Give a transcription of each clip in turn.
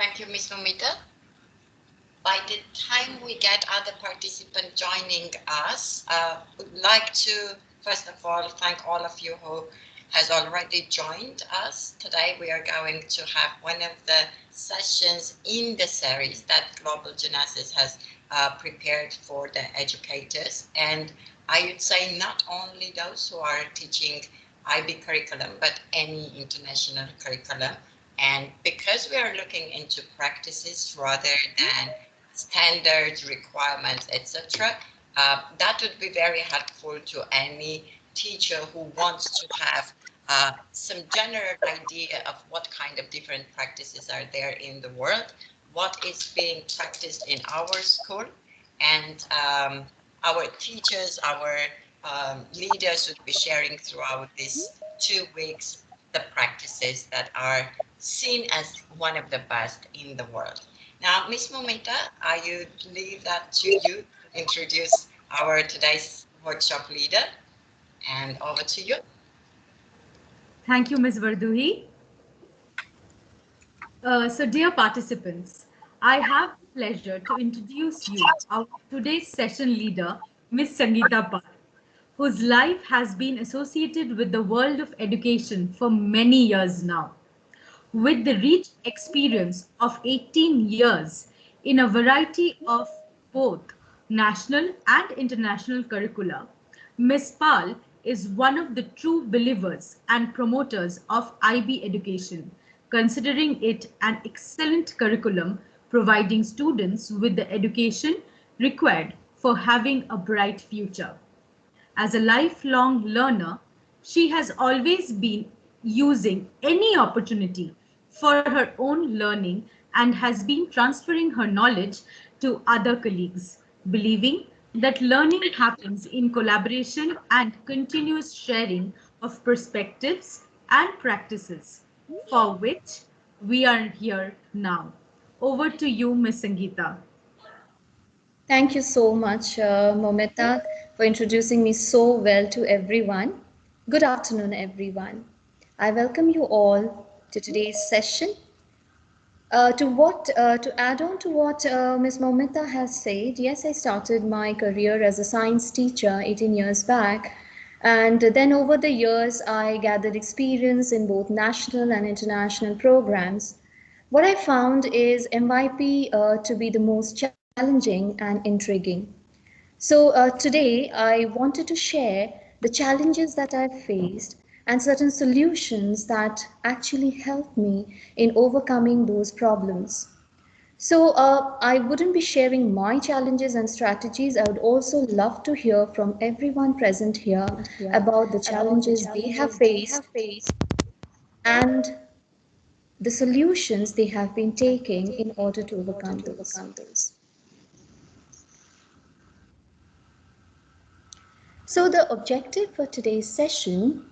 Thank you, Ms. Momita. By the time we get other participants joining us, would like to, first of all, thank all of you who has already joined us. Today we are going to have one of the sessions in the series that Global Genesis has prepared for the educators. And I would say not only those who are teaching IB curriculum, but any international curriculum. And because we are looking into practices rather than standards, requirements, etc., that would be very helpful to any teacher who wants to have some general idea of what kind of different practices are there in the world, what is being practiced in our school, and our teachers, our leaders would be sharing throughout these 2 weeks the practices that are seen as one of the best in the world. Now, Ms. Momita, I would leave that to you to introduce our today's workshop leader, and over to you. Thank you, Ms. Varduhi. So dear participants, I have the pleasure to introduce you our today's session leader, Ms. Sangeeta Pal, whose life has been associated with the world of education for many years now. With the rich experience of 18 years in a variety of both national and international curricula, Ms. Pal is one of the true believers and promoters of IB education, considering it an excellent curriculum providing students with the education required for having a bright future. As a lifelong learner, she has always been using any opportunity for her own learning and has been transferring her knowledge to other colleagues, believing that learning happens in collaboration and continuous sharing of perspectives and practices, for which we are here now. Over to you, Ms. Sangeeta. Thank you so much, Momita, for introducing me so well to everyone. Good afternoon, everyone. I welcome you all to today's session. To add on to what Ms. Momita has said, yes, I started my career as a science teacher 18 years back. And then over the years, I gathered experience in both national and international programs. What I found is MYP to be the most challenging and intriguing. So today I wanted to share the challenges that I've faced and certain solutions that actually helped me in overcoming those problems. So I wouldn't be sharing my challenges and strategies. I would also love to hear from everyone present here about the challenges they have faced and the solutions they have been taking in order to overcome those. So the objective for today's session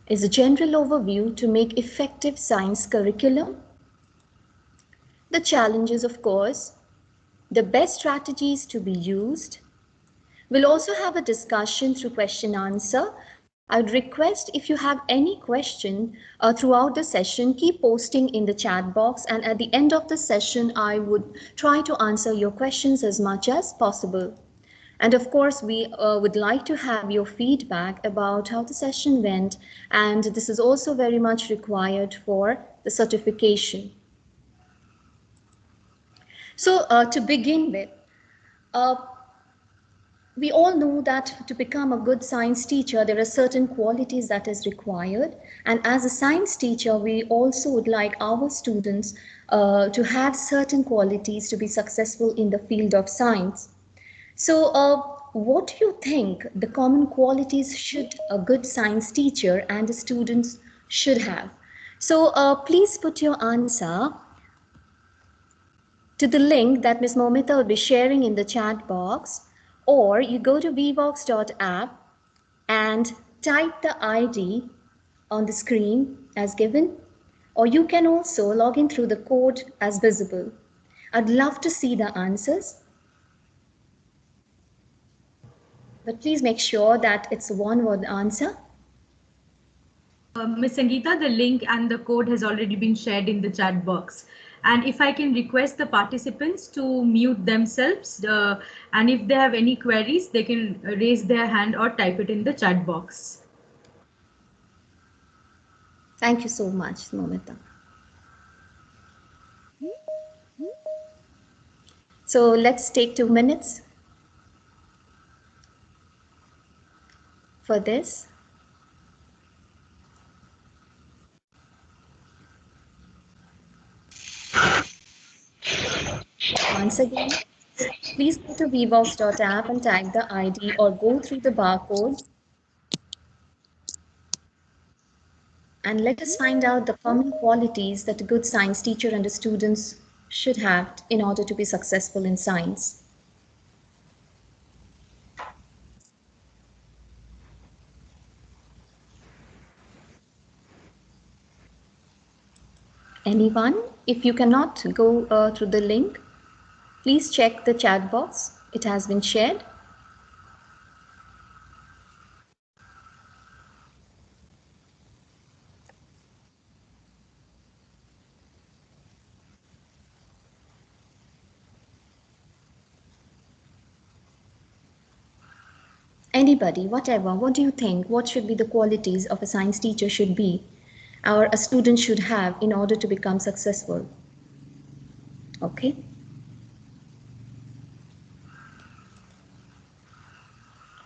is a general overview to make effective science curriculum, the challenges, of course, the best strategies to be used. We'll also have a discussion through question answer. I would request if you have any question throughout the session, keep posting in the chat box, and at the end of the session, I would try to answer your questions as much as possible. And of course, we would like to have your feedback about how the session went, and this is also very much required for the certification. So to begin with, we all know that to become a good science teacher, there are certain qualities that is required. And as a science teacher, we also would like our students to have certain qualities to be successful in the field of science. So what do you think the common qualities should a good science teacher and the students should have? So please put your answer to the link that Ms. Momita will be sharing in the chat box, or you go to vvox.app and type the ID on the screen as given, or you can also log in through the code as visible. I'd love to see the answers, but please make sure that it's a one-word answer. Ms. Sangeeta, the link and the code has already been shared in the chat box. And if I can request the participants to mute themselves, and if they have any queries, they can raise their hand or type it in the chat box. Thank you so much, Momita. So let's take 2 minutes for this. Once again, please go to vvox.app and type the ID or go through the barcode. And let us find out the common qualities that a good science teacher and the students should have in order to be successful in science. Anyone? If you cannot go through the link, please check the chat box. It has been shared. Anybody, whatever, what do you think? What should be the qualities of a science teacher should be, or a student should have in order to become successful? Okay.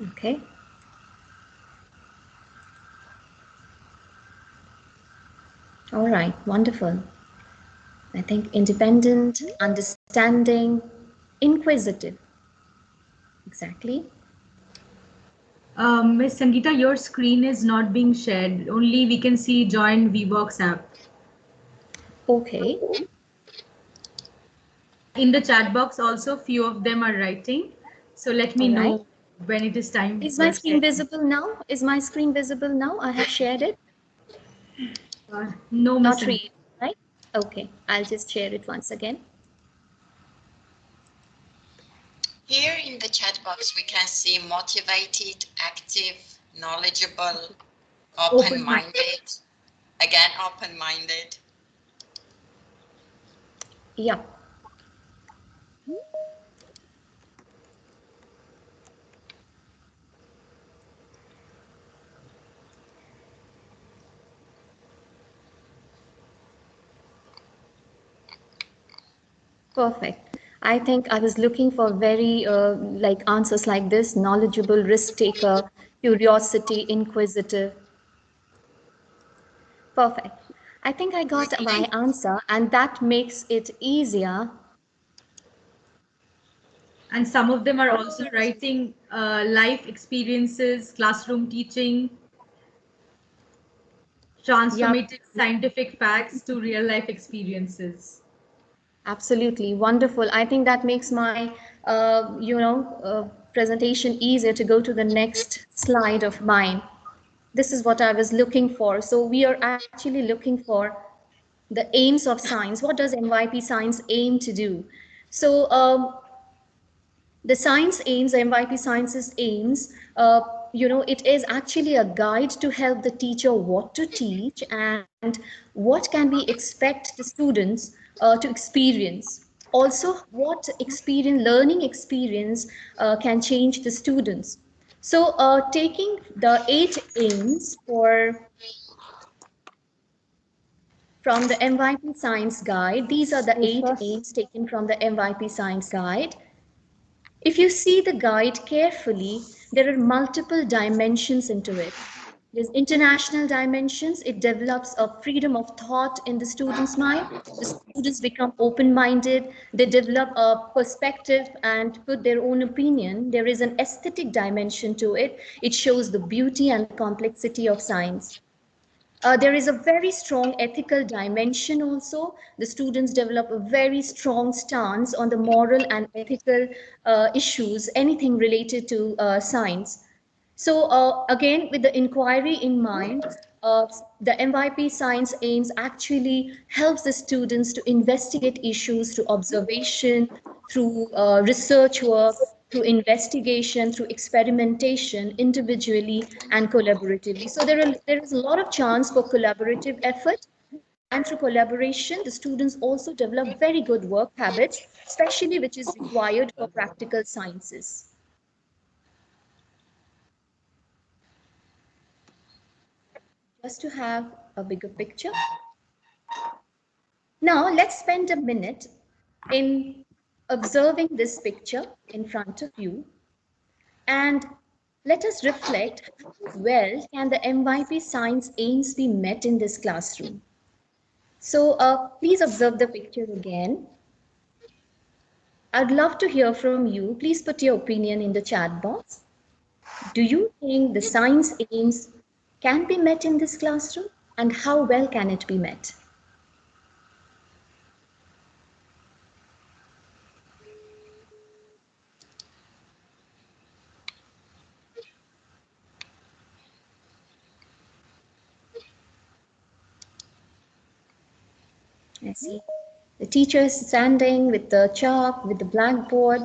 Okay. All right, wonderful. I think independent, understanding, inquisitive. Exactly. Ms. Sangeeta, your screen is not being shared. Only we can see join VBox app. Okay. In the chat box also, few of them are writing. So let me know when it is time. Is my screen visible now? Is my screen visible now? I have shared it. No, Not Ms. really, right? Okay, I'll just share it once again. Here in the chat box, we can see motivated, active, knowledgeable, open-minded, again, open-minded. Yeah. Perfect. I think I was looking for very like answers like this: knowledgeable, risk taker, curiosity, inquisitive. Perfect. I think I got my answer, and that makes it easier. And some of them are also writing life experiences, classroom teaching, transformative scientific facts to real life experiences. Absolutely wonderful. I think that makes my, presentation easier to go to the next slide of mine. This is what I was looking for. So we are actually looking for the aims of science. What does MYP Science aim to do? So the science aims, the MYP Sciences aims, it is actually a guide to help the teacher what to teach and what can we expect the students to experience. Also, what learning experience can change the students. So taking the 8 aims from the MYP Science Guide, these are the 8 aims taken from the MYP Science Guide. If you see the guide carefully, there are multiple dimensions into it. There's international dimensions. It develops a freedom of thought in the student's mind. The students become open-minded. They develop a perspective and put their own opinion. There is an aesthetic dimension to it. It shows the beauty and complexity of science. There is a very strong ethical dimension also. The students develop a very strong stance on the moral and ethical issues, anything related to science. So again, with the inquiry in mind, the MYP Science aims actually helps the students to investigate issues through observation, through research work, through investigation, through experimentation, individually and collaboratively. So there is a lot of chance for collaborative effort, and through collaboration, the students also develop very good work habits, especially which is required for practical sciences. Just to have a bigger picture. Now let's spend a minute in observing this picture in front of you, and let us reflect how well can the MYP science aims be met in this classroom. So please observe the picture again. I'd love to hear from you. Please put your opinion in the chat box. Do you think the science aims can be met in this classroom, and how well can it be met? I see the teacher is standing with the chalk, with the blackboard.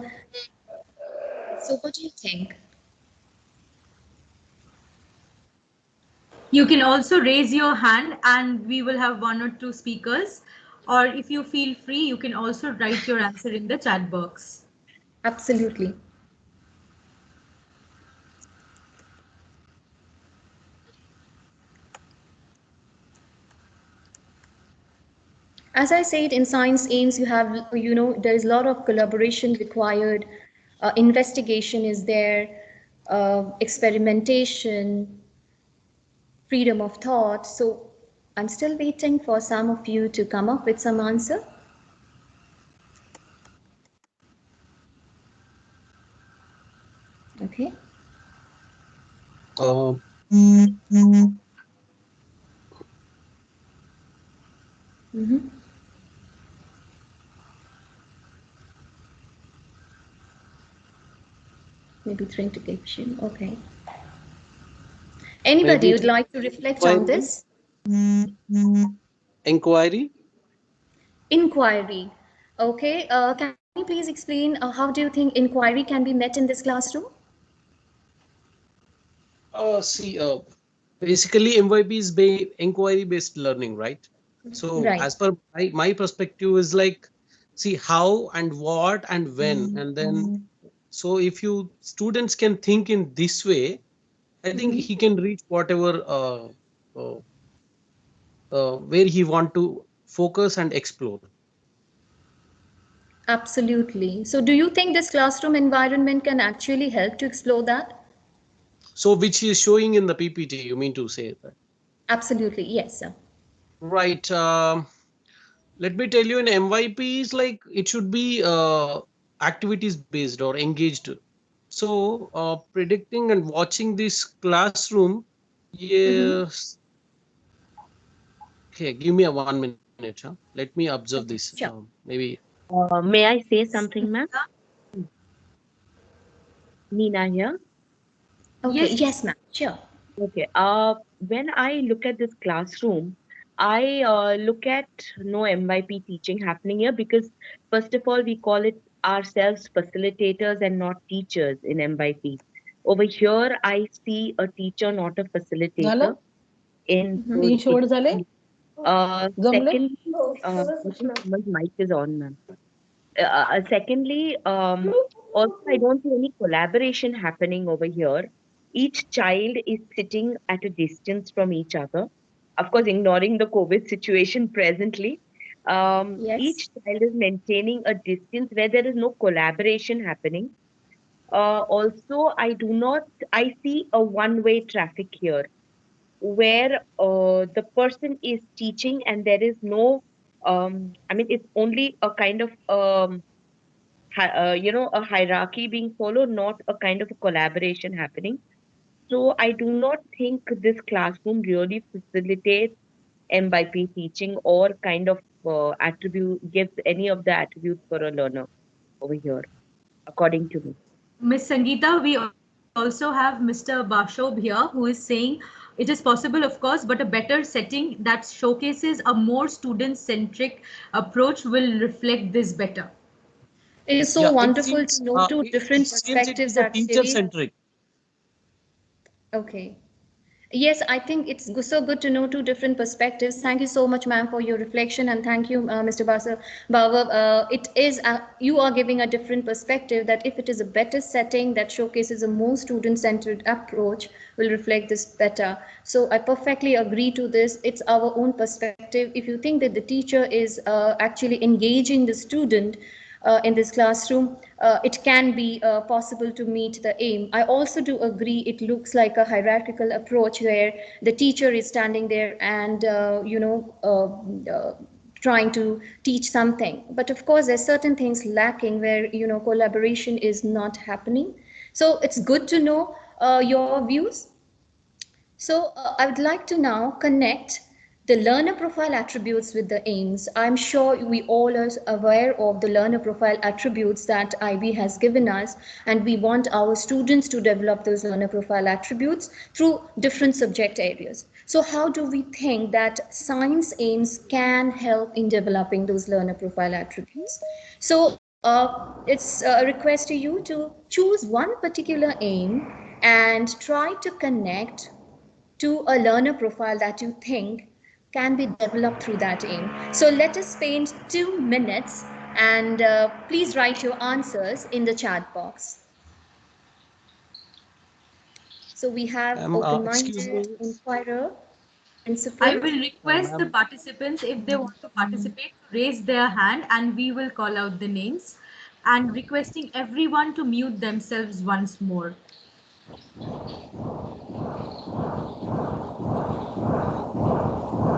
So what do you think? You can also raise your hand and we will have 1 or 2 speakers. Or if you feel free, you can also write your answer in the chat box. Absolutely. As I said, in science aims, you have, there is a lot of collaboration required. Investigation is there, experimentation, freedom of thought. So I'm still waiting for some of you to come up with some answer. Okay. Maybe through integration. Okay. Anybody would like to reflect on this? Inquiry. Inquiry. Okay. Can you please explain how do you think inquiry can be met in this classroom? Basically MYP is inquiry based learning, right? So Right. as per my perspective is like, see how and what and when, and then so if you students can think in this way, I think he can reach whatever where he want to focus and explore. Absolutely. So do you think this classroom environment can actually help to explore that? So which is showing in the PPT, you mean to say that? Absolutely, yes, sir. Right. Let me tell you, in MYP is like it should be activities based or engaged. So predicting and watching this classroom, yes. Okay, give me a 1 minute. Huh? Let me observe this. Sure. Maybe. May I say something, ma'am? Nina here. Okay, yes, ma'am. Sure. Okay. When I look at this classroom, I look at no MYP teaching happening here because, first of all, we call it ourselves facilitators and not teachers in MYP. Over here, I see a teacher, not a facilitator. Secondly, someone's mic is on, ma'am. Secondly, also I don't see any collaboration happening over here. Each child is sitting at a distance from each other. Of course, ignoring the COVID situation presently, Yes. each child is maintaining a distance where there is no collaboration happening. Also, I see a one-way traffic here where the person is teaching and there is no, it's only a kind of, a hierarchy being followed, not a kind of a collaboration happening. So I do not think this classroom really facilitates MYP teaching or kind of gives any of the attributes for a learner over here, according to me. Miss Sangeeta, we also have Mr. Bashob here who is saying it is possible, of course, but a better setting that showcases a more student-centric approach will reflect this better. It is so Yeah, wonderful to know two different it seems it perspectives is a teacher actually. centric. Okay. Yes, I think it's so good to know two different perspectives. Thank you so much, ma'am, for your reflection, and thank you, Mr. Bhawa. It is you are giving a different perspective that if it is a better setting that showcases a more student-centered approach, will reflect this better. So I perfectly agree to this. It's our own perspective. If you think that the teacher is actually engaging the student in this classroom, it can be possible to meet the aim. I also do agree it looks like a hierarchical approach where the teacher is standing there and, trying to teach something. But of course, there's certain things lacking where, collaboration is not happening. So it's good to know your views. So I would like to now connect the learner profile attributes with the aims. I'm sure we all are aware of the learner profile attributes that IB has given us, and we want our students to develop those learner profile attributes through different subject areas. So how do we think that science aims can help in developing those learner profile attributes? So it's a request to you to choose one particular aim and try to connect to a learner profile that you think can be developed through that aim. So let us spend 2 minutes and please write your answers in the chat box. So we have Excuse open-minded, me. inquirer, principal. I will request the Ma'am. participants, if they want to participate, to raise their hand and we will call out the names, and requesting everyone to mute themselves once more.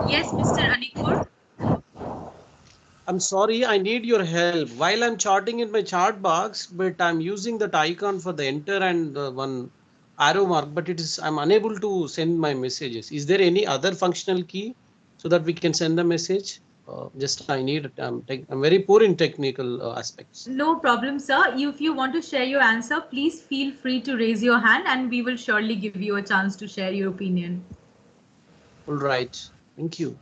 Yes, Mr. Anikur. I'm sorry, I need your help. While I'm charting in my chart box, but I'm using that icon for the enter and one arrow mark, but I'm unable to send my messages. Is there any other functional key so that we can send the message? Just I need, I'm very poor in technical aspects. No problem, sir. If you want to share your answer, please feel free to raise your hand and we will surely give you a chance to share your opinion. All right. Thank you.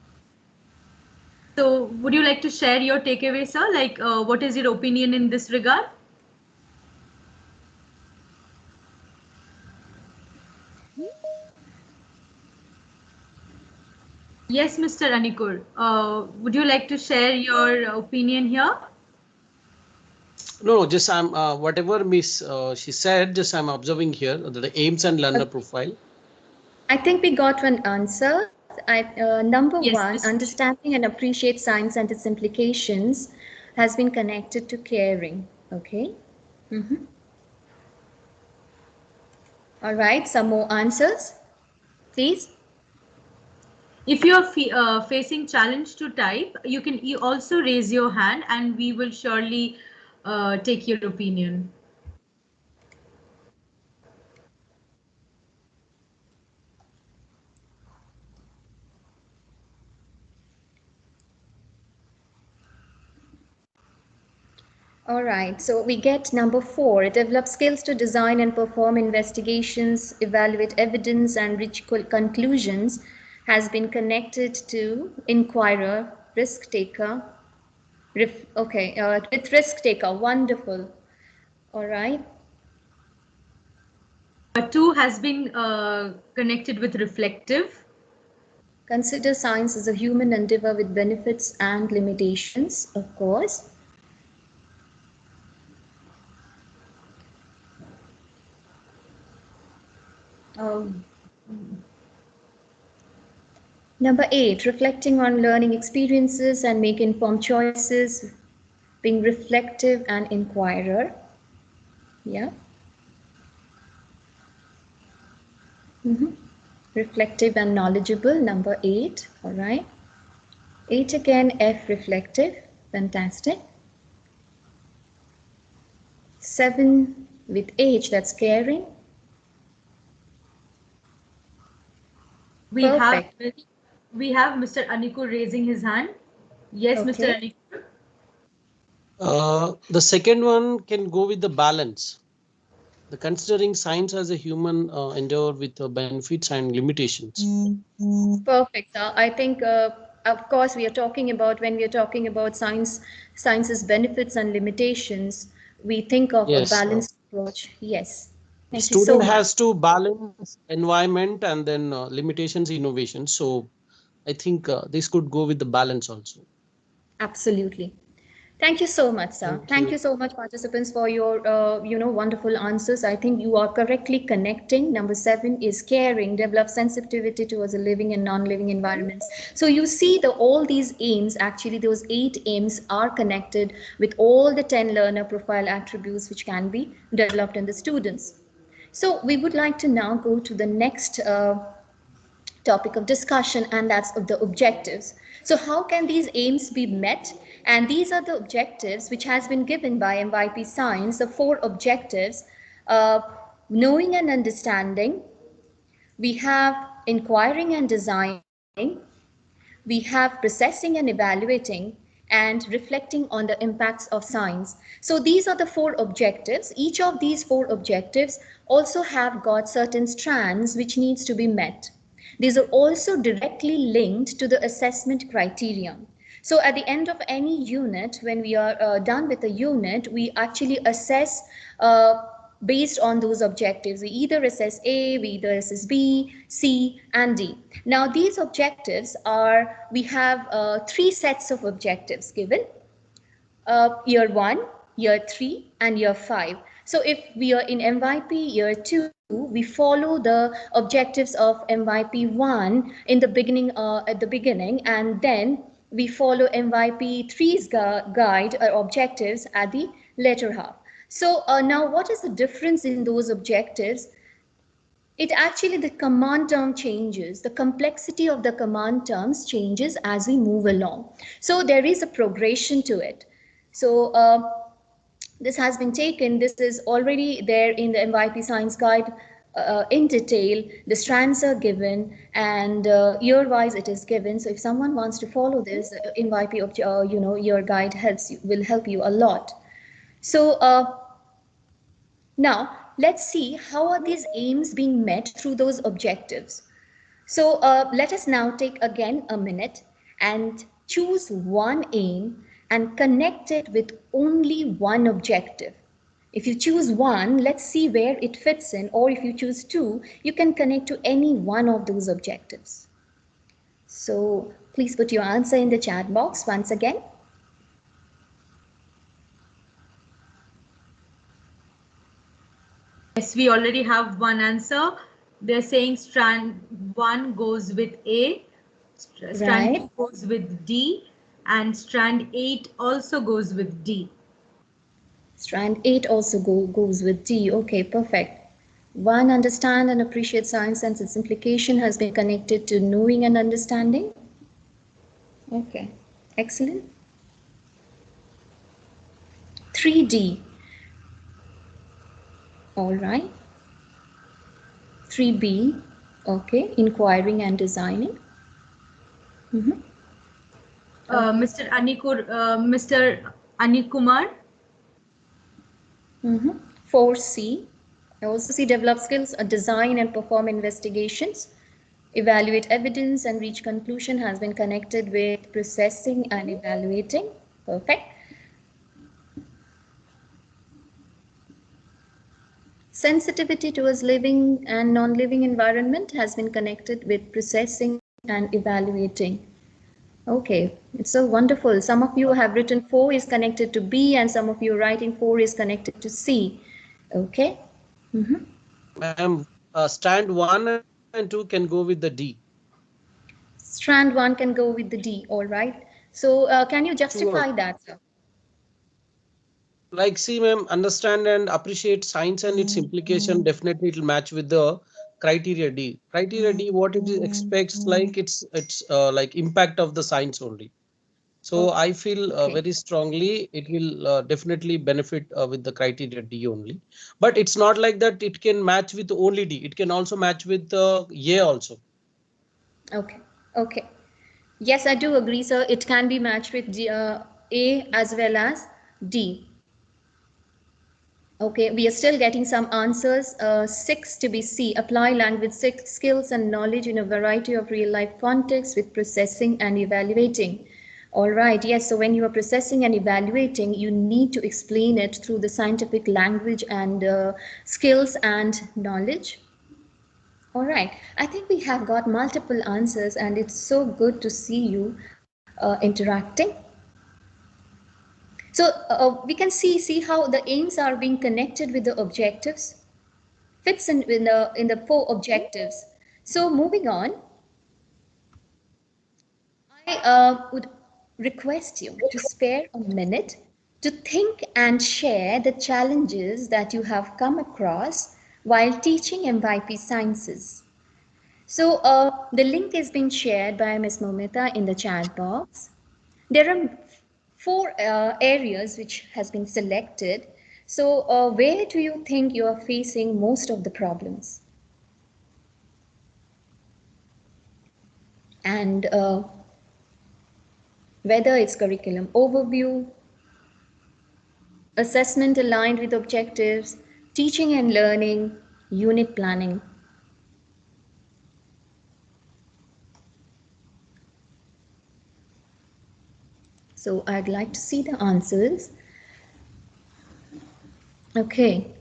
So would you like to share your takeaway, sir? Like, what is your opinion in this regard? Yes, Mr. Anikur. Would you like to share your opinion here? No, just I'm whatever Miss she said. Just I'm observing here the aims and learner profile. I think we got one answer. Number Yes, one, understanding and appreciate science and its implications has been connected to caring. Okay. All right, some more answers, please. If you are facing challenge to type, you can also raise your hand and we will surely take your opinion. All right, so we get number 4, develop skills to design and perform investigations, evaluate evidence and reach conclusions, has been connected to inquirer, risk taker. With risk taker, wonderful. All right. 2 has been connected with reflective. Consider science as a human endeavor with benefits and limitations, of course. Number 8, reflecting on learning experiences and make informed choices, being reflective and inquirer. Yeah. Reflective and knowledgeable, number 8. All right. 8 again, F, reflective. Fantastic. 7 with H, that's caring. We Perfect. have Mr. Anikur raising his hand. Yes, Okay. Mr. Anikur. The second one can go with the balance. The considering science as a human endeavor with benefits and limitations. Perfect. I think, of course, we are talking about when we are talking about science's benefits and limitations. we think of a Yes. balanced approach. Yes. Thank you so Student much. has to balance environment and then limitations, innovation. So I think this could go with the balance also. Absolutely. Thank you so much, sir. Thank Thank you. you so much, participants, for your, wonderful answers. I think you are correctly connecting. Number 7 is caring, develop sensitivity towards a living and non-living environments. So you see all these aims, actually those 8 aims are connected with all the 10 learner profile attributes which can be developed in the students. So we would like to now go to the next topic of discussion, and that's of the objectives. So how can these aims be met? And these are the objectives which has been given by MYP Science, the 4 objectives: uh, knowing and understanding, we have inquiring and designing, we have processing and evaluating, and reflecting on the impacts of science. So these are the 4 objectives. Each of these 4 objectives also have got certain strands which needs to be met. These are also directly linked to the assessment criterion. So at the end of any unit, when we are done with a unit, we actually assess based on those objectives. We either assess A, we either assess B, C, and D. Now these objectives are, we have 3 sets of objectives given. Year 1, year 3, and year 5. So if we are in MYP year 2, we follow the objectives of MYP 1 in the beginning, at the beginning, and then we follow MYP 3's guide or objectives at the later half. So now what is the difference in those objectives? It actually, the command term changes, the complexity of the command terms changes as we move along. So there is a progression to it. So this has been taken, this is already there in the MYP Science Guide in detail. The strands are given, and year-wise it is given. So if someone wants to follow this, MYP year guide will help you a lot. So now let's see how are these aims being met through those objectives. So let us now take again a minute and choose one aim and connect it with only one objective. If you choose one, let's see where it fits in, or if you choose 2, you can connect to any one of those objectives. So please put your answer in the chat box once again. Yes, we already have one answer. They're saying strand 1 goes with A, strand 2 goes with D, and strand 8 also goes with D. Strand 8 also goes with D. Okay, perfect. 1, understand and appreciate science and its implication has been connected to knowing and understanding. Okay, excellent. 3D. All right. 3B. Okay, inquiring and designing. Mr. Anikumar. 4C. I also see develop skills, design and perform investigations, evaluate evidence and reach conclusion has been connected with processing and evaluating. Perfect. Sensitivity towards living and non-living environment has been connected with processing and evaluating. Okay, it's so wonderful. Some of you have written 4 is connected to B, and some of you are writing 4 is connected to C. Okay. Ma'am, strand 1 and 2 can go with the D. Strand 1 can go with the D. All right. So can you justify that, sir? Like, see, ma'am, understand and appreciate science and its implication. Definitely, it will match with the criteria D. Criteria D, what it expects, like it's like impact of the science only. So I feel very strongly it will definitely benefit with the criteria D only. But it's not like that it can match with only D. It can also match with A also. Okay. Okay. Yes, I do agree, sir. It can be matched with A as well as D. Okay, we are still getting some answers. 6 to be C, apply language skills and knowledge in a variety of real life contexts with processing and evaluating. All right, yes, so when you are processing and evaluating, you need to explain it through the scientific language and skills and knowledge. All right, I think we have got multiple answers and it's so good to see you interacting. So we can see how the aims are being connected with the objectives, fits in the four objectives. So moving on, I would request you to spare a minute to think and share the challenges that you have come across while teaching MYP Sciences. So the link is being shared by Ms. Momita in the chat box. There are four areas which has been selected. So where do you think you are facing most of the problems? And whether it's curriculum overview, assessment aligned with objectives, teaching and learning, unit planning. So I'd like to see the answers. Okay.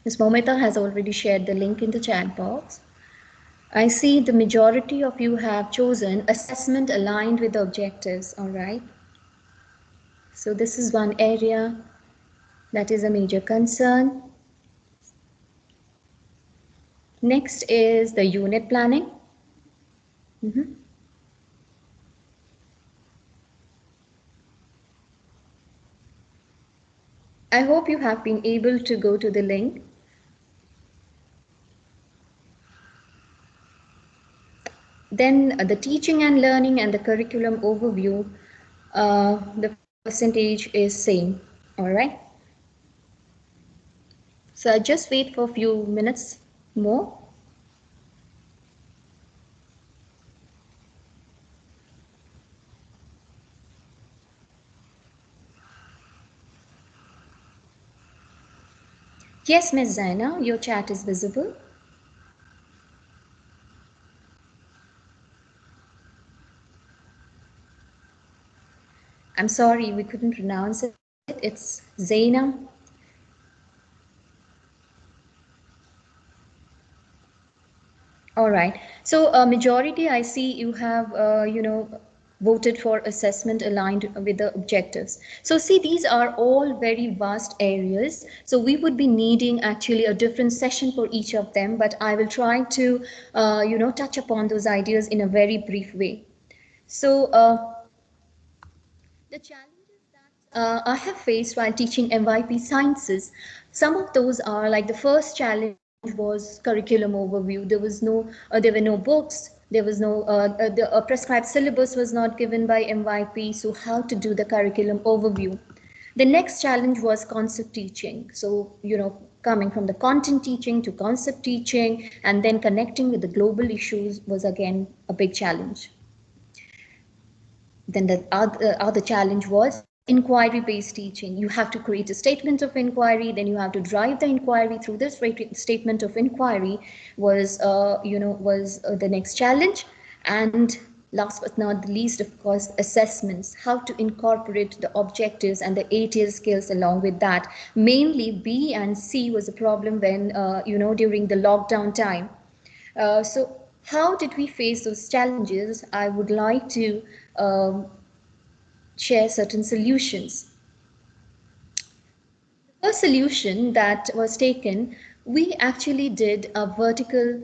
Ms. Momita has already shared the link in the chat box. I see the majority of you have chosen assessment aligned with the objectives, all right? So this is one area that is a major concern. Next is the unit planning. I hope you have been able to go to the link. Then the teaching and learning and the curriculum overview, the percentage is same, all right? So I just wait for a few minutes more. Yes, Ms. Zaina, your chat is visible. I'm sorry, we couldn't pronounce it. It's Zaina. All right. So majority, I see you have, voted for assessment aligned with the objectives. So see, these are all very vast areas. So we would be needing actually a different session for each of them, but I will try to, touch upon those ideas in a very brief way. So the challenges that I have faced while teaching MYP Sciences, some of those are like the first challenge was curriculum overview. There were no books. There was no the prescribed syllabus was not given by MYP. So how to do the curriculum overview? The next challenge was concept teaching. So coming from the content teaching to concept teaching, and then connecting with the global issues was again a big challenge. Then the other challenge was inquiry-based teaching. You have to create a statement of inquiry, then you have to drive the inquiry through this statement of inquiry was the next challenge. And last but not the least, of course, assessments, how to incorporate the objectives and the ATL skills along with that. Mainly B and C was a problem when, during the lockdown time. So how did we face those challenges? I would like to share certain solutions. The first solution that was taken, we actually did a vertical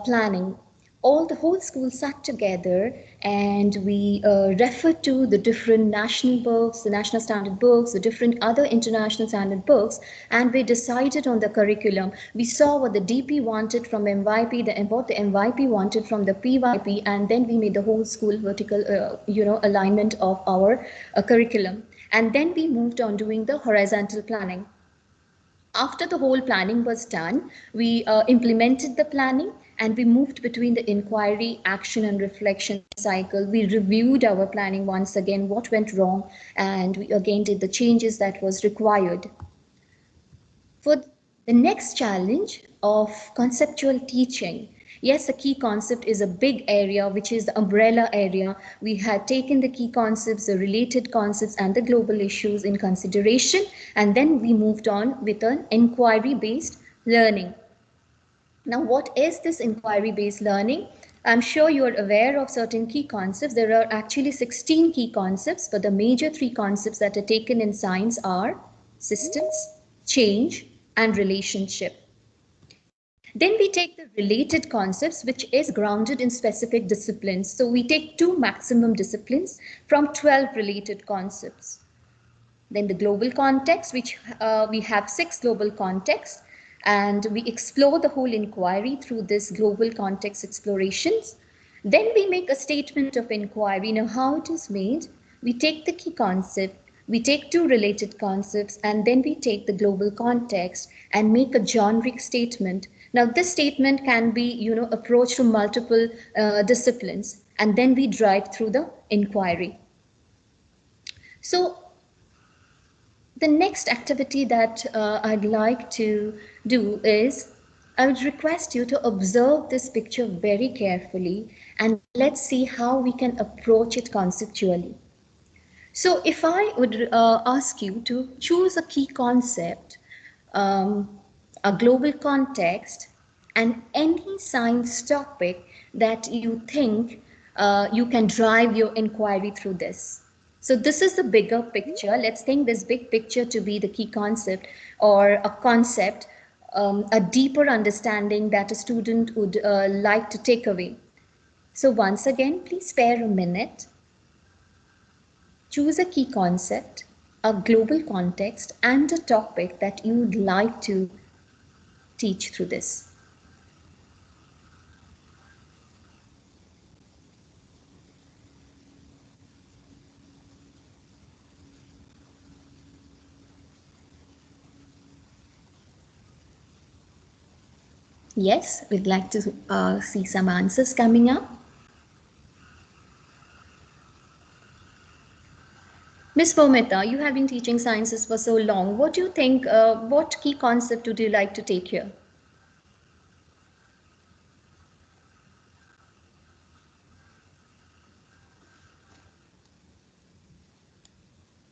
planning. The whole school sat together and we referred to the different national books, the national standard books, the different other international standard books, and we decided on the curriculum. We saw what the DP wanted from MYP, what the MYP wanted from the PYP, and then we made the whole school vertical, alignment of our curriculum. And then we moved on doing the horizontal planning. After the whole planning was done, we implemented the planning and we moved between the inquiry, action and reflection cycle. We reviewed our planning once again, what went wrong, and we again did the changes that was required. For the next challenge of conceptual teaching, Yes, the key concept is a big area, which is the umbrella area. We had taken the key concepts, the related concepts, and the global issues in consideration, and then we moved on with an inquiry-based learning. Now, what is this inquiry-based learning? I'm sure you're aware of certain key concepts. There are actually 16 key concepts, but the major 3 concepts that are taken in science are systems, change, and relationship. Then we take the related concepts, which is grounded in specific disciplines. So we take 2 maximum disciplines from 12 related concepts. Then the global context, which we have 6 global contexts, and we explore the whole inquiry through this global context explorations. Then we make a statement of inquiry. Now, how it is made? We take the key concept, we take 2 related concepts, and then we take the global context and make a generic statement. Now, this statement can be, approached from multiple disciplines, and then we drive through the inquiry. So, the next activity that I'd like to do is, I would request you to observe this picture very carefully and let's see how we can approach it conceptually. So if I would ask you to choose a key concept, a global context, and any science topic that you think you can drive your inquiry through this. So this is the bigger picture. Let's think this big picture to be the key concept or a concept, a deeper understanding that a student would like to take away. So once again, please spare a minute. Choose a key concept, a global context, and a topic that you would like to teach through this. Yes, we'd like to see some answers coming up. Ms. Momita, you have been teaching sciences for so long. What do you think, what key concept would you like to take here?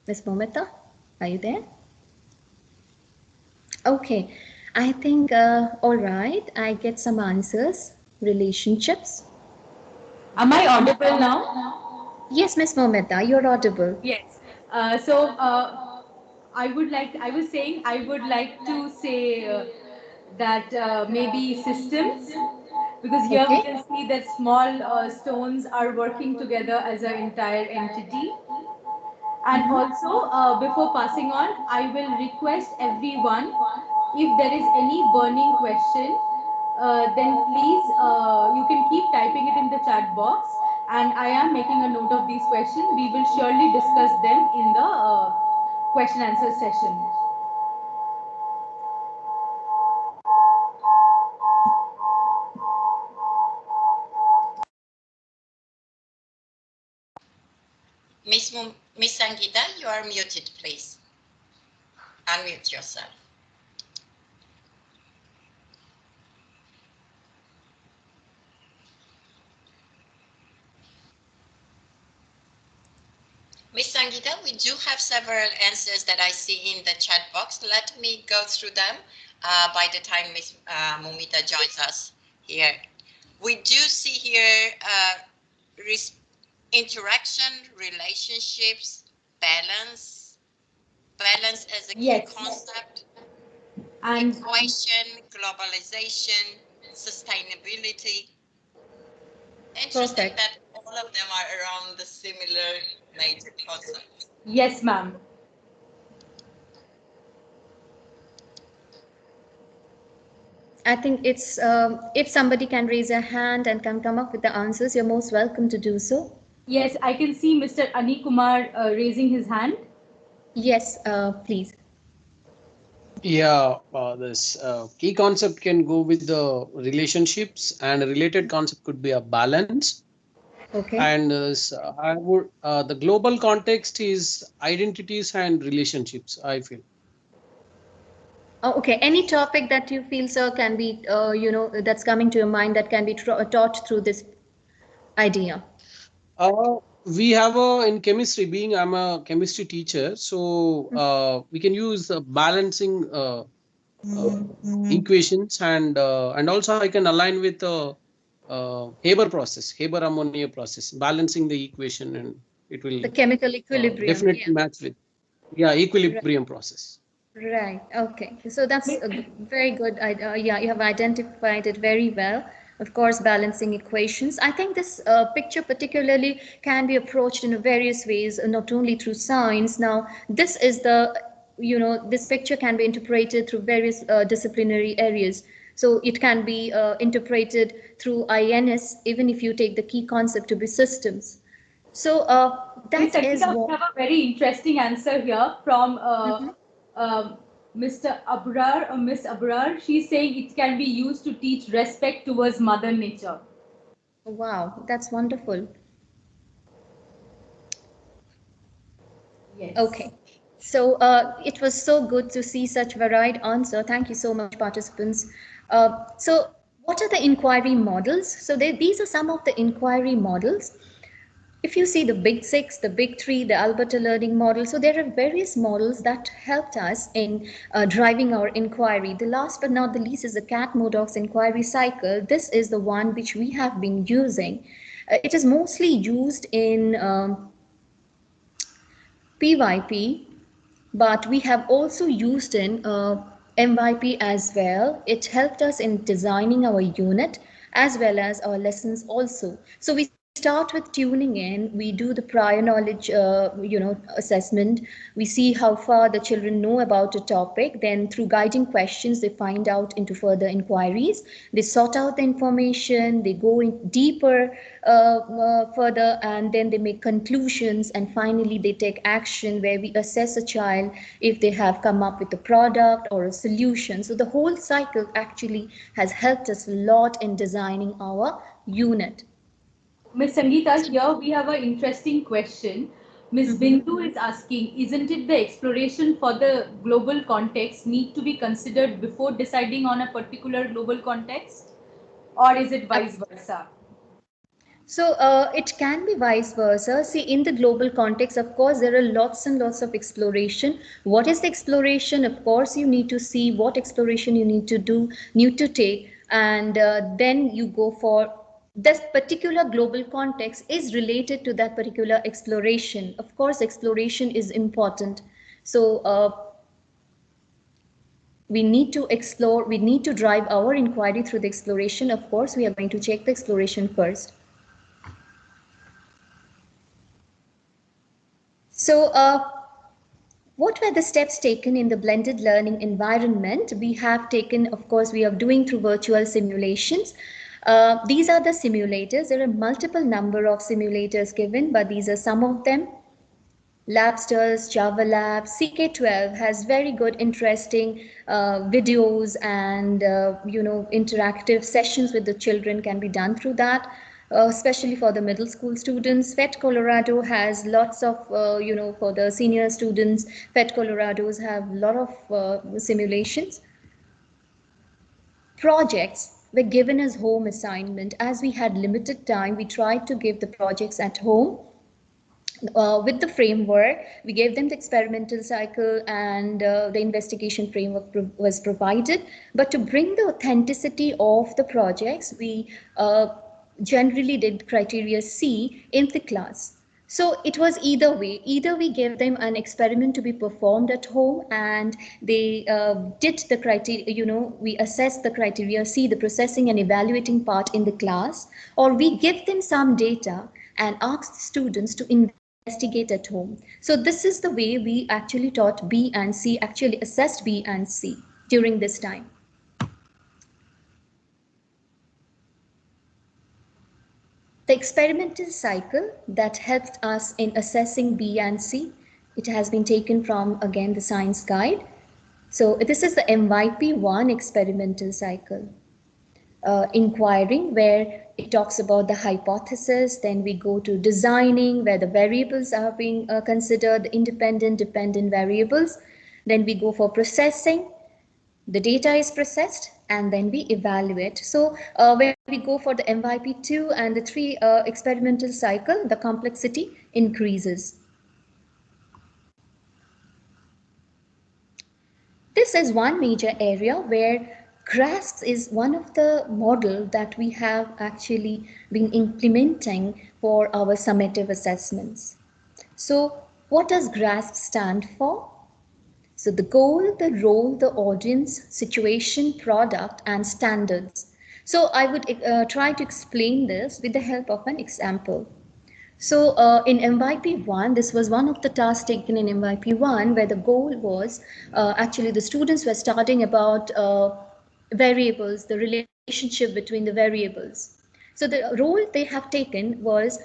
Ms. Momita, are you there? Okay, I think, all right, I get some answers. Relationships. Am I audible now? Yes, Ms. Momita, you're audible. Yes. I was saying, I would like to say that maybe systems, because here we Okay. can see that small stones are working together as an entire entity. And also, before passing on, I will request everyone, if there is any burning question, then please, you can keep typing it in the chat box. And I am making a note of these questions. We will surely discuss them in the question answer session. Miss Sangeeta, you are muted, please. Unmute yourself. Miss Sangeeta, we do have several answers that I see in the chat box. Let me go through them by the time Miss Momita joins us here. We do see here interaction, relationships, balance as a key concept, And equation, globalization, sustainability. Interesting that all of them are around the similar major concepts. yes, ma'am. I think it's, if somebody can raise a hand and can come up with the answers, you're most welcome to do so. Yes, I can see Mr. Ani Kumar raising his hand. Yes, please. Yeah, this key concept can go with the relationships, and a related concept could be a balance. Okay. And I would the global context is identities and relationships, I feel. Oh, okay. Any topic that you feel, sir, can be, that's coming to your mind that can be taught through this idea? We have in chemistry, being I'm a chemistry teacher, so we can use balancing equations, and also I can align with Haber process, Haber ammonia process, balancing the equation, and it will The chemical equilibrium. definitely Yeah. match with equilibrium process. Right. Okay. So that's Miss- a very good. Yeah, you have identified it very well. Of course, balancing equations. I think this picture particularly can be approached in various ways, not only through science. Now, this is this picture can be interpreted through various disciplinary areas. So it can be interpreted through INS, even if you take the key concept to be systems. So Miss that is Sangeeta, we what. have a very interesting answer here from Mhm. Mr. Abrar or Miss Abrar. She's saying it can be used to teach respect towards Mother Nature. Wow, that's wonderful. Yes. Okay. So it was so good to see such varied answer. Thank you so much, participants. So what are the inquiry models? So these are some of the inquiry models. If you see the big six, the big three, the Alberta learning model, so there are various models that helped us in driving our inquiry. The last but not the least is the Cat-Modocs inquiry cycle. This is the one which we have been using. It is mostly used in PYP, but we have also used in MYP as well. It helped us in designing our unit as well as our lessons also. So we start with tuning in, we do the prior knowledge, assessment. We see how far the children know about a topic. Then through guiding questions, they find out into further inquiries. They sort out the information, they go in deeper further, and then they make conclusions, and finally they take action where we assess a child if they have come up with a product or a solution. So the whole cycle actually has helped us a lot in designing our unit. Miss Sangeeta, here we have an interesting question. Miss Mhm. Bindu is asking, isn't it the exploration for the global context need to be considered before deciding on a particular global context? Or is it vice versa? So it can be vice versa. See, in the global context, of course, there are lots and lots of exploration. What is the exploration? Of course, you need to see what exploration you need to do, need to take, and then you go for this particular global context is related to that particular exploration. Of course, exploration is important. So we need to explore, we need to drive our inquiry through the exploration. Of course, we are going to check the exploration first. So what were the steps taken in the blended learning environment? We have taken, of course, we are doing through virtual simulations. These are the simulators. There are multiple number of simulators given, but these are some of them. Labsters, Java Lab, CK12 has very good, interesting videos and interactive sessions with the children can be done through that. Especially for the middle school students, FET Colorado has lots of, for the senior students, FET Colorados have a lot of simulations. Projects were given as home assignment. As we had limited time, we tried to give the projects at home. With the framework, we gave them the experimental cycle and the investigation framework was provided. But to bring the authenticity of the projects, we generally did criteria C in the class. So it was either way. Either we gave them an experiment to be performed at home and they did the criteria, we assessed the criteria C, the processing and evaluating part in the class, or we give them some data and ask the students to investigate at home. So this is the way we actually taught B and C, actually assessed B and C during this time. The experimental cycle that helped us in assessing B and C, it has been taken from, again, the science guide. So this is the MYP1 experimental cycle. Inquiring, where it talks about the hypothesis. Then we go to designing, where the variables are being considered, independent, dependent variables. Then we go for processing, The data is processed and then we evaluate. So when we go for the MYP2 and the 3 experimental cycle, the complexity increases. This is one major area where GRASP is one of the model that we have actually been implementing for our summative assessments. So what does GRASP stand for? So the goal, the role, the audience, situation, product, and standards. So I would try to explain this with the help of an example. So in MYP1, this was one of the tasks taken in MYP1 where the goal was actually the students were studying about variables, the relationship between the variables. So the role they have taken was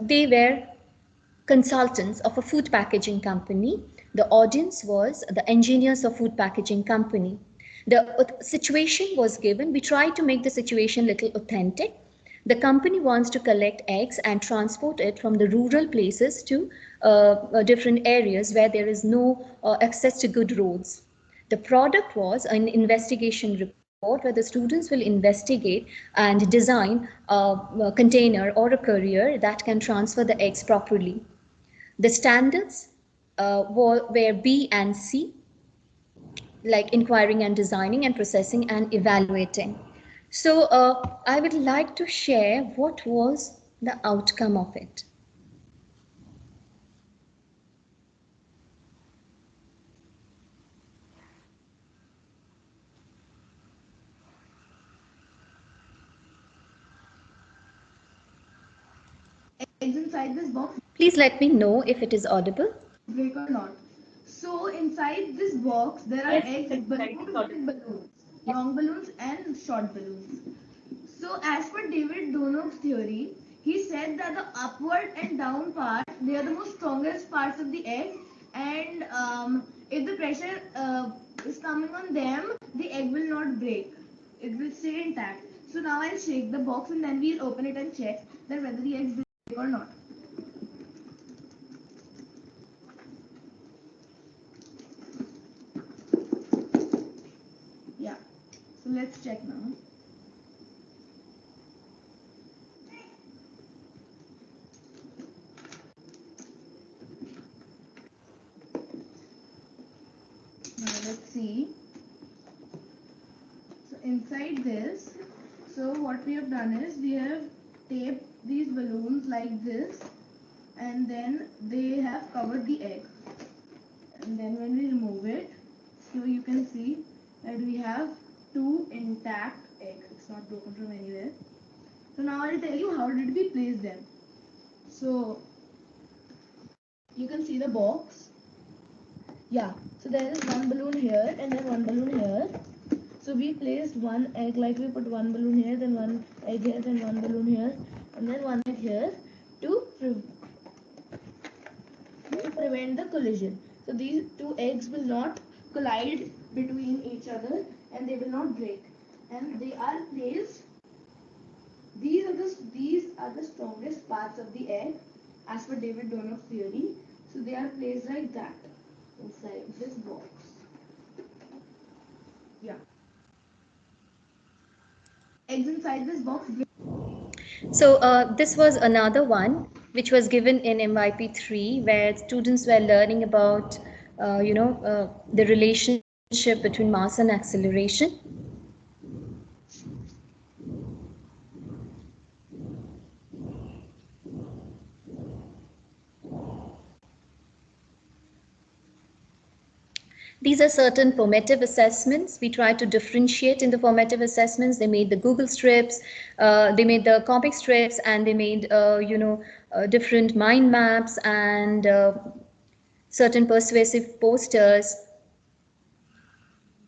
they were consultants of a food packaging company. The audience was the engineers of food packaging company. The situation was given. We tried to make the situation a little authentic. The company wants to collect eggs and transport it from the rural places to different areas where there is no access to good roads. The product was an investigation report where the students will investigate and design a container or a courier that can transfer the eggs properly. The standards were B and C, like inquiring and designing and processing and evaluating. So I would like to share what was the outcome of it. Eggs inside this box Please let me know if it is audible. break or not. So inside this box there are eggs, balloons and balloons, long balloons and short balloons. So as per David Donov's theory, he said that the upward and down part, they are the most strongest parts of the egg, and if the pressure is coming on them, the egg will not break. It will stay intact. So now I'll shake the box and then we'll open it and check that whether the eggs break or not. Yeah. So let's check now. Now let's see. So inside this, so what we have done is we have taped these balloons like this, and then they have covered the egg. And then when we remove it, so you can see that we have two intact eggs. It's not broken from anywhere. So now I'll tell you how did we place them. So you can see the box. Yeah, so there is one balloon here and then one balloon here. So we placed one egg, like we put one balloon here, then one egg here, then one balloon here, and then one egg here to prevent the collision. So these two eggs will not collide between each other and they will not break. And they are placed. These are the strongest parts of the egg as per David Donov's theory. So they are placed like that inside this box. Yeah. Eggs inside this box. So this was another one which was given in MYP3 where students were learning about, the relationship between mass and acceleration. These are certain formative assessments. We try to differentiate in the formative assessments. They made the Google strips, they made the comic strips, and they made, different mind maps and certain persuasive posters.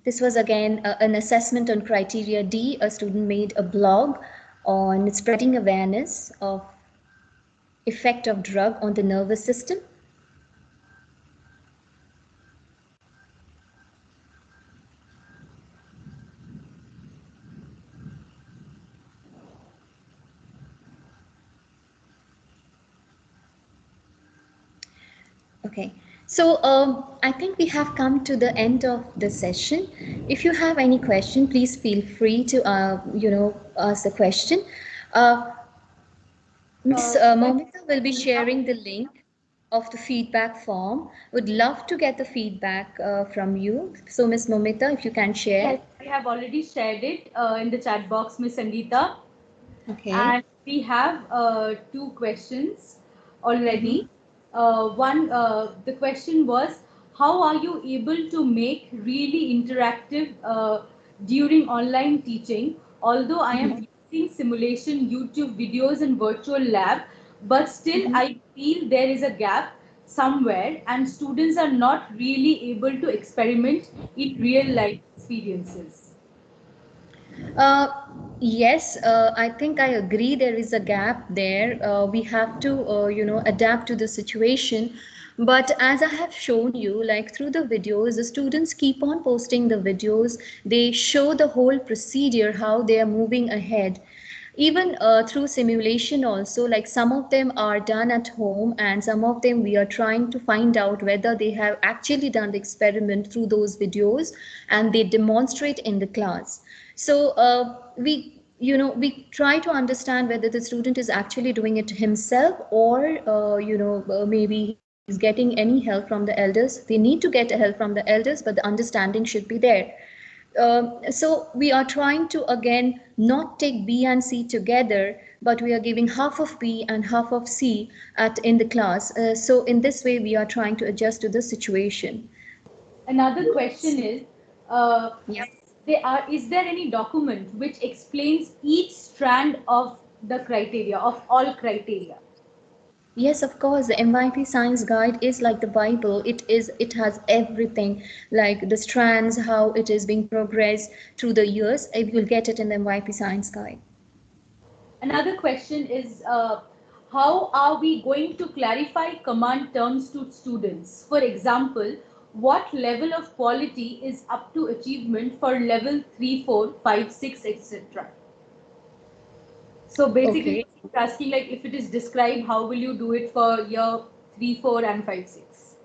This was again an assessment on criteria D. A student made a blog on spreading awareness of effect of drug on the nervous system. Okay, So I think we have come to the end of the session. If you have any question, please feel free to ask the question. Uh, Ms. Momita will be sharing the link of the feedback form. Would love to get the feedback from you. So Ms. Momita, if you can share. Yes, I have already shared it in the chat box, Miss Sangeeta. Okay. And we have two questions Mhm. already. The question was, how are you able to make really interactive during online teaching? Although I am using simulation, YouTube videos, and virtual lab, but still Mhm. I feel there is a gap somewhere, and students are not really able to experiment in real life experiences. Uh, yes, I think I agree there is a gap there. We have to, adapt to the situation. But as I have shown you, like through the videos, the students keep on posting the videos. They show the whole procedure, how they are moving ahead. Even through simulation also, like some of them are done at home and some of them we are trying to find out whether they have actually done the experiment through those videos and they demonstrate in the class. So we try to understand whether the student is actually doing it himself or maybe he's getting any help from the elders. They need to get help from the elders, but the understanding should be there. So we are trying to again not take B and C together, but we are giving half of B and half of C at in the class. So in this way, we are trying to adjust to the situation. Another question is, uh, Yeah. is there any document which explains each strand of the criteria, of all criteria? Yes, of course. The MYP Science Guide is like the Bible. It has everything, like the strands, how it is being progressed through the years. You'll get it in the MYP Science Guide. Another question is, how are we going to clarify command terms to students? For example, what level of quality is up to achievement for level 3, 4, 5, 6, etc.? So basically, Okay. it's asking like if it is described, how will you do it for year 3, 4, and 5, 6?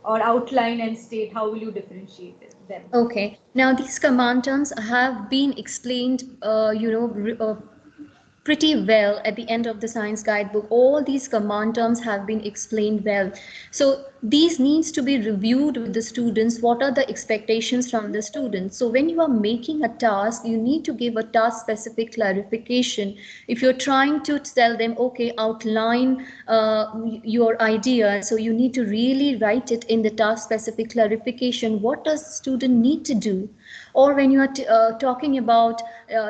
Or outline and state how will you differentiate them? Okay. Now these command terms have been explained, pretty well at the end of the science guidebook. All these command terms have been explained well. So these needs to be reviewed with the students. What are the expectations from the students? So when you are making a task, you need to give a task specific clarification. If you're trying to tell them, okay, outline your idea, so you need to really write it in the task specific clarification. What does the student need to do? Or when you are talking about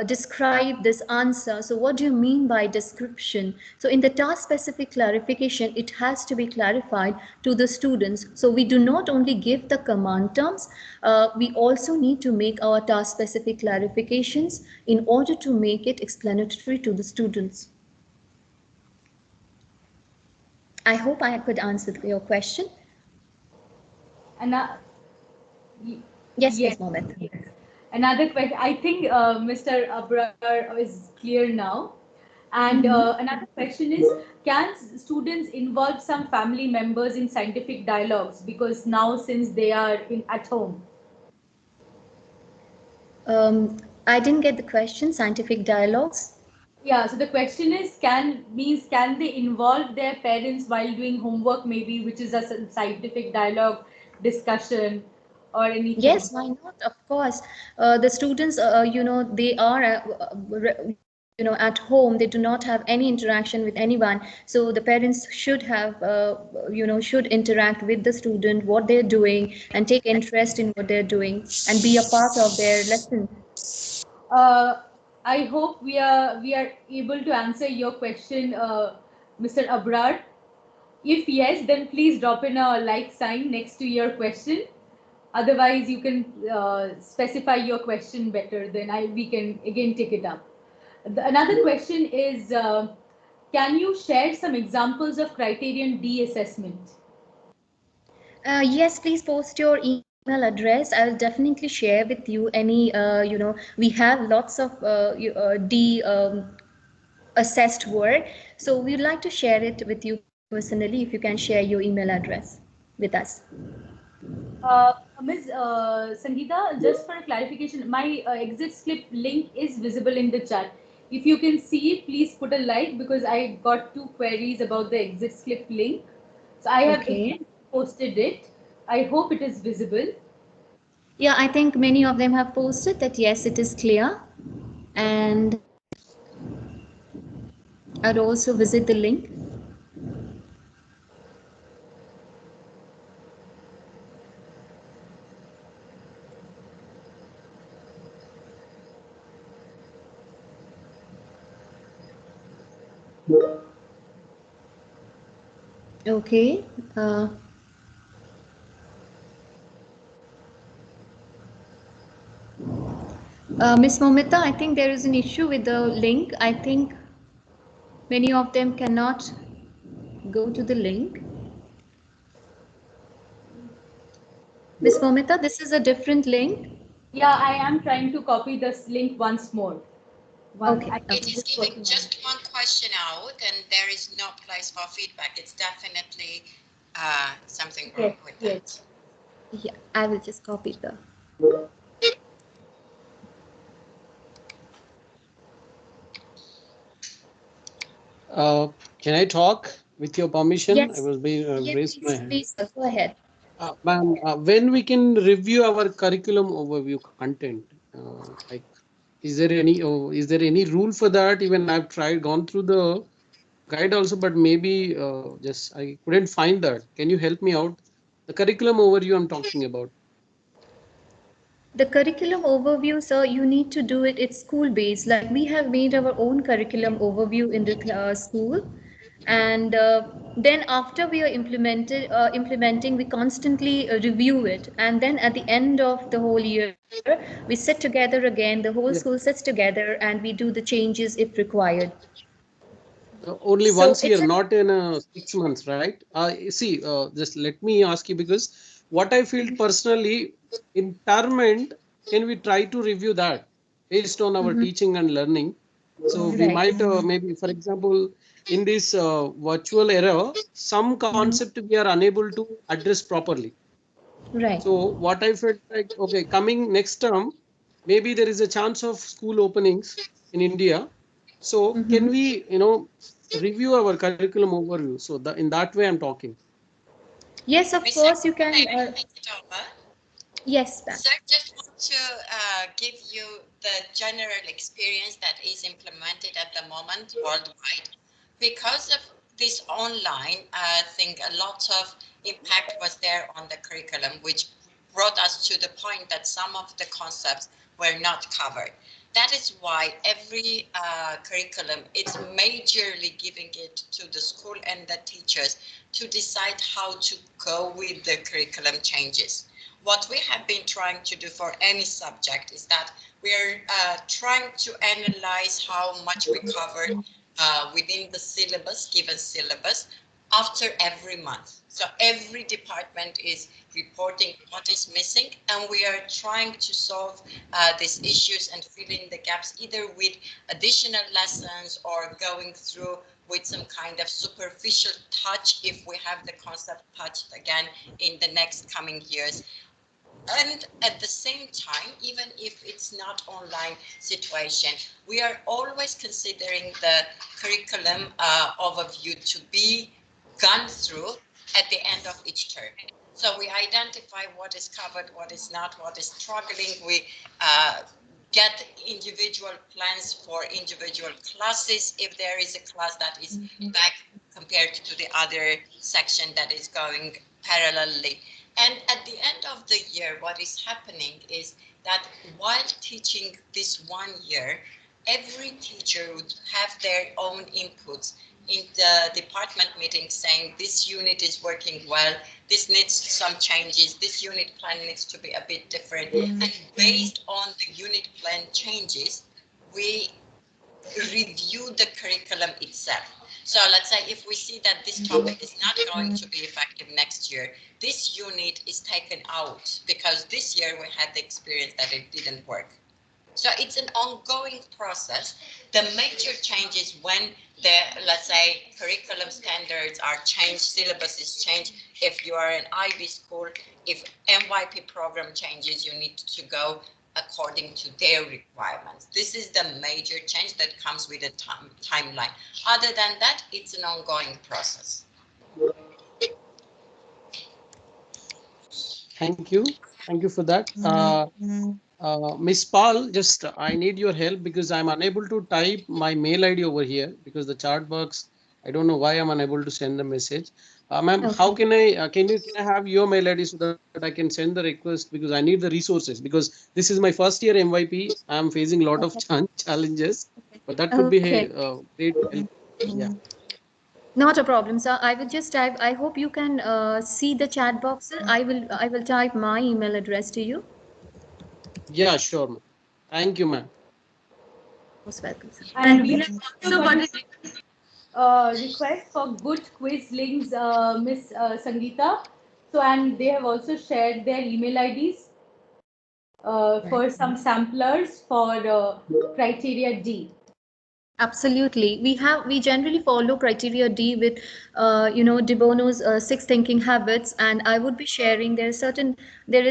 describe this answer, so what do you mean by description? So in the task specific clarification, it has to be clarified to the students. So we do not only give the command terms, we also need to make our task specific clarifications in order to make it explanatory to the students. I hope I could answer your question. And Yes, yes, Ms. Mohammed. yes. Another question. I think Mr. Abrar is clear now. And Mhm. another question is, can students involve some family members in scientific dialogues? Because now since they are at home. I didn't get the question. Scientific dialogues. Yeah, so the question is, can they involve their parents while doing homework maybe, which is a scientific dialogue discussion or anything? Yes, why not? Of course. The students, they are, at home. They do not have any interaction with anyone. So the parents should have, should interact with the student, what they're doing, and take interest in what they're doing, and be a part of their lesson. Uh, I hope we are able to answer your question, Mr. Abrar. If yes, then please drop in a like sign next to your question. Otherwise, you can specify your question better. Then we can again take it up. Another question is, can you share some examples of criterion D assessment? Yes, please post your email address. I'll definitely share with you any, we have lots of D assessed work. So we'd like to share it with you personally if you can share your email address. with us. Ms. Sangeeta, just for a clarification, my exit slip link is visible in the chat. If you can see, please put a like because I got 2 queries about the exit slip link. So I have Okay. again posted it. I hope it is visible. Yeah, I think many of them have posted that yes, it is clear. And I'd also visit the link. Okay. Miss Momita, I think there is an issue with the link. I think many of them cannot go to the link. Miss Momita, this is a different link. Yeah, I am trying to copy this link once more. Okay. It is giving just one question out and there is no place for feedback. It's definitely something wrong with that. Yeah, I will just copy the. Can I talk with your permission? I Yes. will be Yes, raised my please, hand. please, sir, go ahead. Ma'am, when we can review our curriculum overview content? Like, is there any rule for that? Even I've tried, gone through the guide also, but maybe just I couldn't find that. Can you help me out? The curriculum overview I'm talking about. The curriculum overview, sir, you need to do it. It's school based. Like we have made our own curriculum overview in the school, and then after we are implementing, we constantly review it, and then at the end of the whole year, we sit together again. The whole school Yeah. sits together, and we do the changes if required. Only So once a it's year, a not in 6 months, right? See, just let me ask you because what I feel personally, in term end, can we try to review that based on our Mhm. teaching and learning? So we Right. might maybe, for example, in this virtual era, some Mhm. concept we are unable to address properly. Right. So what I felt like, okay, coming next term, maybe there is a chance of school openings in India. So can Mhm. we, review our curriculum overview? So in that way, I'm talking. Yes, of Miss course you Sakshi, can. may I take it over? Yes, ma'am. So I just want to give you the general experience that is implemented at the moment worldwide. Because of this online, I think a lot of impact was there on the curriculum, which brought us to the point that some of the concepts were not covered. That is why every curriculum, it's majorly giving it to the school and the teachers to decide how to go with the curriculum changes. What we have been trying to do for any subject is that we're trying to analyze how much we covered within the syllabus, given syllabus, after every month. So every department is reporting what is missing, and we are trying to solve these issues and fill in the gaps either with additional lessons or going through with some kind of superficial touch if we have the concept touched again in the next coming years. And at the same time, even if it's not online situation, we are always considering the curriculum overview to be gone through at the end of each term. So we identify what is covered, what is not, what is struggling. We get individual plans for individual classes if there is a class that is back compared to the other section that is going parallelly. And at the end of the year, what is happening is that while teaching this 1 year, every teacher would have their own inputs in the department meeting saying this unit is working well, this needs some changes, this unit plan needs to be a bit different. And based on the unit plan changes, we review the curriculum itself. So let's say if we see that this topic is not going to be effective next year, this unit is taken out because this year we had the experience that it didn't work. So it's an ongoing process. The major change is when the, let's say, curriculum standards are changed, syllabus is changed. If you are an IB school, if MYP program changes, you need to go according to their requirements. This is the major change that comes with a timeline. Other than that, it's an ongoing process. Thank you. Thank you for that. Miss Paul, just I need your help because I'm unable to type my mail ID over here because the chat box, I don't know why I'm unable to send the message. Ma'am, Okay. how can can I have your mail ID so that I can send the request, because I need the resources, because this is my first year MYP. I'm facing a lot of challenges, but that would be Okay. great help. Yeah. Not a problem, sir. I will just type. I hope you can see the chat box, sir. I will type my email address to you. Yeah, sure, ma'am. Thank you, ma'am. Most welcome, sir. And we have also got a request for good quiz links, Miss Sangeeta. So, and they have also shared their email IDs for some samplers for criteria D. Absolutely. We generally follow criteria D with, De Bono's six thinking habits, and I would be sharing there is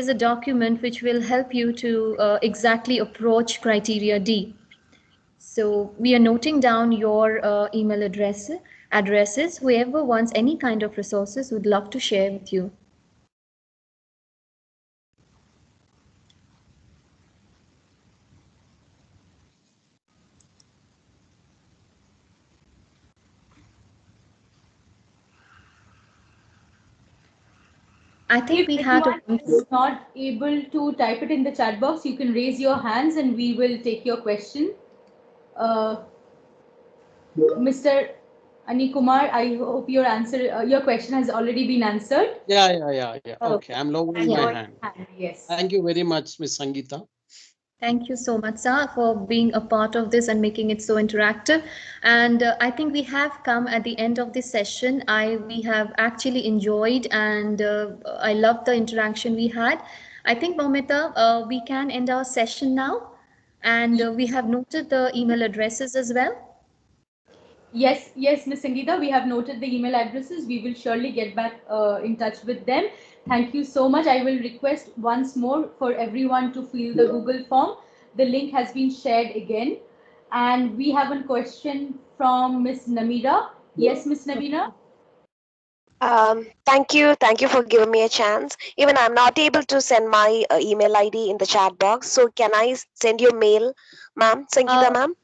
a document which will help you to exactly approach criteria D. So we are noting down your email addresses. Whoever wants any kind of resources would love to share with you. I think we If had anyone is not able to type it in the chat box, you can raise your hands and we will take your question. Mr. Anikumar, I hope your question has already been answered. Yeah. Okay, I'm lowering my hand. Yes. Thank you very much, Miss Sangeeta. Thank you so much, sir, for being a part of this and making it so interactive. And I think we have come at the end of this session. We have actually enjoyed, and I love the interaction we had. I think, Momita, we can end our session now. And we have noted the email addresses as well. Yes, Ms. Sangeeta, we have noted the email addresses. We will surely get back in touch with them. Thank you so much. I will request once more for everyone to fill the Google form. The link has been shared again. And we have a question from Ms. Namira. Yes, Ms. Namira? Thank you for giving me a chance. Even I'm not able to send my email ID in the chat box, so can I send you a mail, ma'am, Sangeeta ma'am?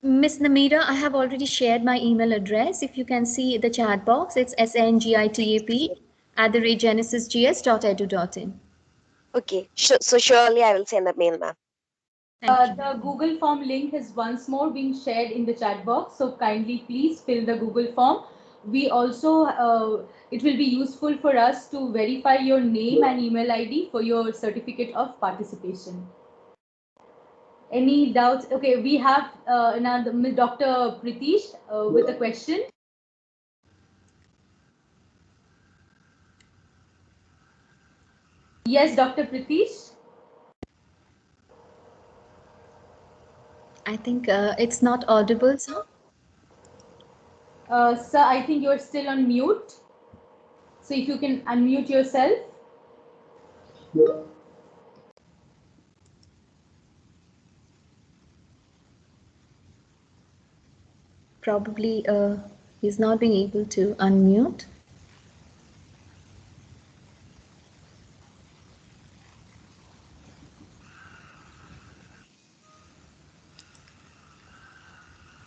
Miss Namira, I have already shared my email address. If you can see the chat box, it's sngitap@genesisgs.edu.in. Okay, so surely I will send a mail, ma'am. The Google form link is once more being shared in the chat box. So kindly please fill the Google form. We also, it will be useful for us to verify your name and email ID for your certificate of participation. Any doubts? Okay, we have another Dr. Pritish with a question. Yes, Dr. Pritish. I think it's not audible, sir. Sir, I think you're still on mute. So if you can unmute yourself. Probably he's not being able to unmute.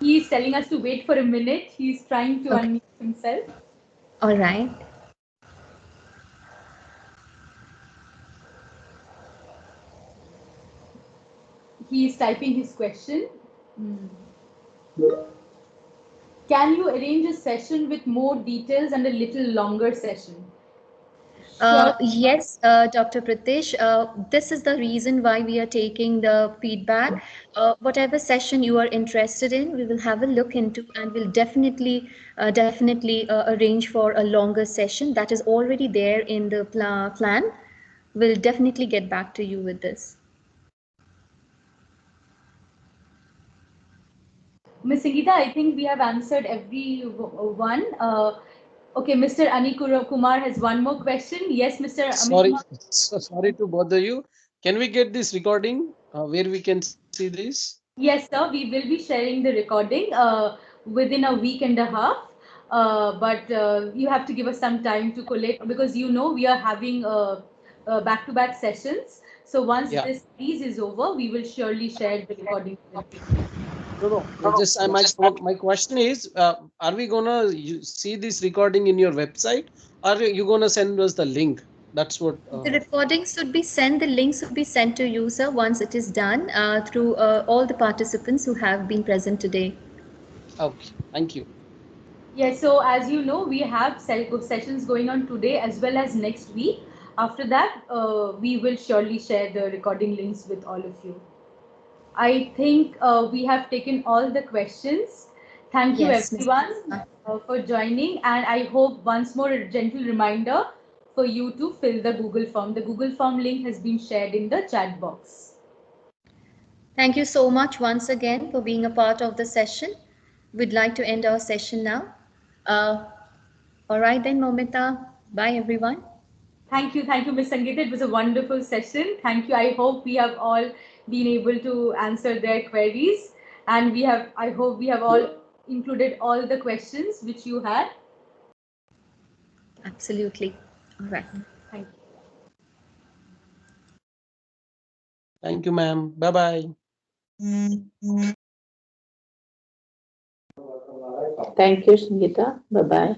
He's telling us to wait for a minute. He's trying to unmute himself. All right. He is typing his question. Can you arrange a session with more details and a little longer session? Yes, Dr. Pritish, this is the reason why we are taking the feedback. Whatever session you are interested in, we will have a look into, and we'll definitely arrange for a longer session that is already there in the plan. We'll definitely get back to you with this. Ms. Sangeeta, I think we have answered every one. Okay, Mr. Kumar has one more question. Yes, Mr. Amit Sorry, Kumar. sorry to bother you. Can we get this recording where we can see this? Yes, sir. We will be sharing the recording within a week and a half. But you have to give us some time to collect because you know we are having back-to-back sessions. So once Yeah. this series is over, we will surely share the recording with you. No. Just my question is, are we gonna see this recording in your website, or are you gonna send us the link? That's what. The recordings should be sent, the links would be sent to you, sir, once it is done through all the participants who have been present today. Okay. Thank you. Yes, so as you know, we have sessions going on today as well as next week. After that, we will surely share the recording links with all of you. I think we have taken all the questions. Thank you Yes, Ms. everyone Mehta. for joining, and I hope once more a gentle reminder for you to fill the Google form. The Google form link has been shared in the chat box. Thank you so much once again for being a part of the session. We'd like to end our session now. All right then, Momita. Bye, everyone. Thank you, Ms. Sangeeta. It was a wonderful session. Thank you. I hope we have all been able to answer their queries, and I hope we have all included all the questions which you had. Absolutely. All right. Thank you. Thank you, ma'am. Bye bye. Thank you, Sangeeta. Bye bye.